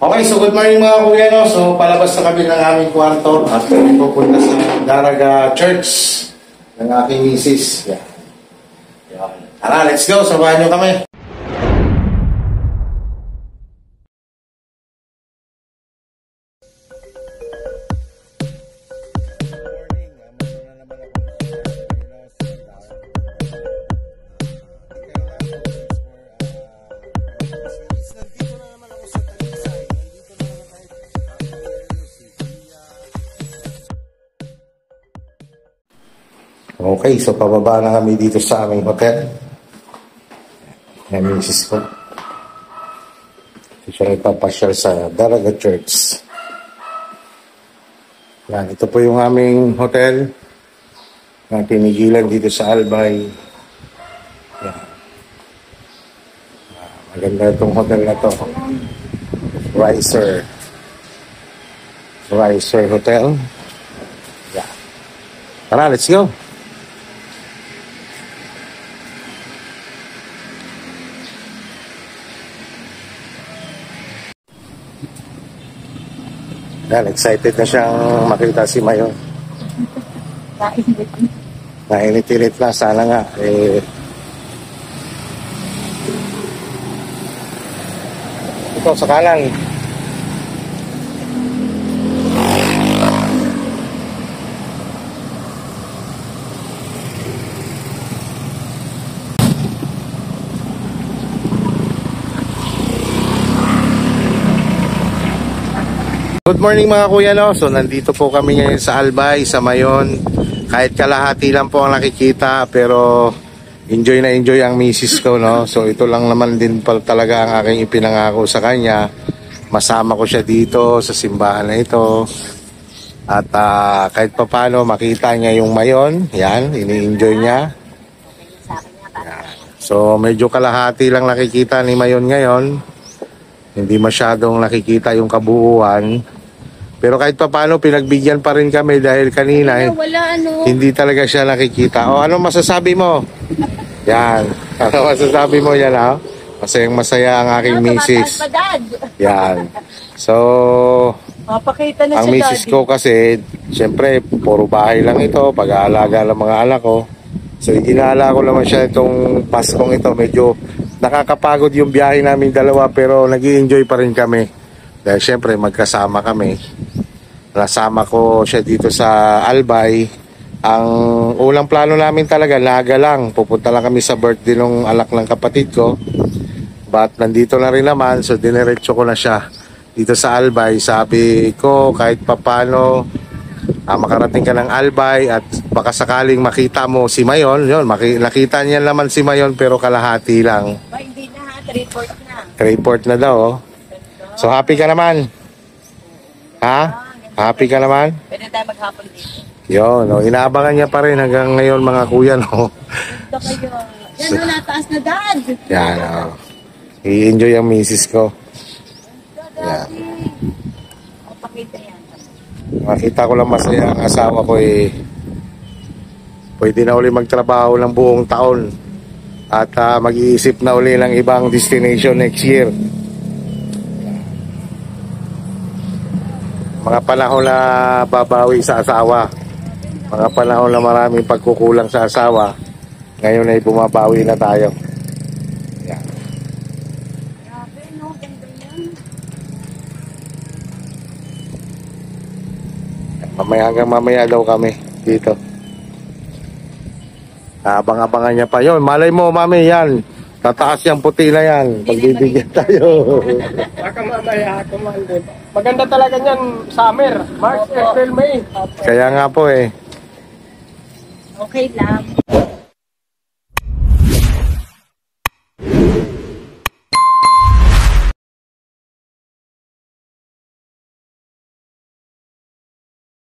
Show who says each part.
Speaker 1: Okay, so good morning mga kuya, no? So palabas na kami ng aming kwarto at pupunta sa Daraga Church ng aking misis. Yan. Tara, let's go. Samahan nyo kami. Okay, so pababa na kami dito sa aming hotel. Yung misis ko. Siya nagpapasyal sa Daraga Church. Yan, ito po yung aming hotel na tinigilan dito sa Albay. Yan. Maganda itong hotel na to. Riser Hotel. Yan. Tara, let's go. Yan, excited na siyang makita si Mayon. Nainit-init na. Sana nga. Ito, sa kanan. Good morning mga kuya, no? So nandito po kami ngayon sa Albay, sa Mayon. Kahit kalahati lang po ang nakikita, pero enjoy na enjoy ang misis ko, no? So ito lang naman din pala talaga ang aking ipinangako sa kanya. Masama ko siya dito sa simbahan na ito. At kahit pa paano makita niya yung Mayon. Yan, ini-enjoy niya. Yan. So medyo kalahati lang nakikita ni Mayon ngayon. Hindi masyadong nakikita yung kabuuan. Pero kahit pa paano, pinagbigyan pa rin kami dahil kanina hindi talaga siya nakikita. O, ano masasabi mo? Yan. Ano masasabi mo yan, ha? Masayang masaya ang aking misis. Yan. So, ang misis ko kasi, siyempre, puro bahay lang ito. Pag-aalaga ng mga anak ko. So, inaala ko naman siya itong Paskong ito. Medyo nakakapagod yung biyahe namin dalawa, pero nag-i-enjoy pa rin kami. Dahil siyempre magkasama kami. Nasama ko siya dito sa Albay. Ang ulang plano namin talaga, Naga lang. Pupunta lang kami sa birthday ng anak ng kapatid ko. But nandito na rin naman, so dinerecho ko na siya dito sa Albay. Sabi ko kahit papano makarating ka ng Albay at baka sakaling makita mo si Mayon. Yun, nakita niya naman si Mayon pero kalahati lang.
Speaker 2: Hindi na ha, 3-4 na.
Speaker 1: 3-4 na daw. Oh. So happy ka naman? Ha? Happy ka naman?
Speaker 2: Pwede tayo maghapon dito.
Speaker 1: Yun, no? Inaabangan niya pa rin hanggang ngayon mga kuya, no?
Speaker 2: Ito kayo. Yan o, nataas na dad.
Speaker 1: Yan, no? I-enjoy ang misis ko. Yan.
Speaker 2: Pakita yan.
Speaker 1: Makita ko lang masaya ang asawa ko pwede na uli magtrabaho ng buong taon at mag-iisip na uli ng ibang destination next year. Mga panahon na babawi sa asawa, mga panahon na maraming pagkukulang sa asawa, ngayon ay bumabawi na tayo. Yan.
Speaker 2: Grabe, no? Ganda yan.
Speaker 1: Hanggang mamaya daw kami dito. Abang-abangan niya pa yun. Malay mo, mami, yan. Tataas yung puti na yan. Pagbibigyan tayo.
Speaker 3: Baka mamaya ako man din. Maganda talaga yan, summer. March, April, May.
Speaker 1: Kaya nga po eh.
Speaker 2: Okay lang.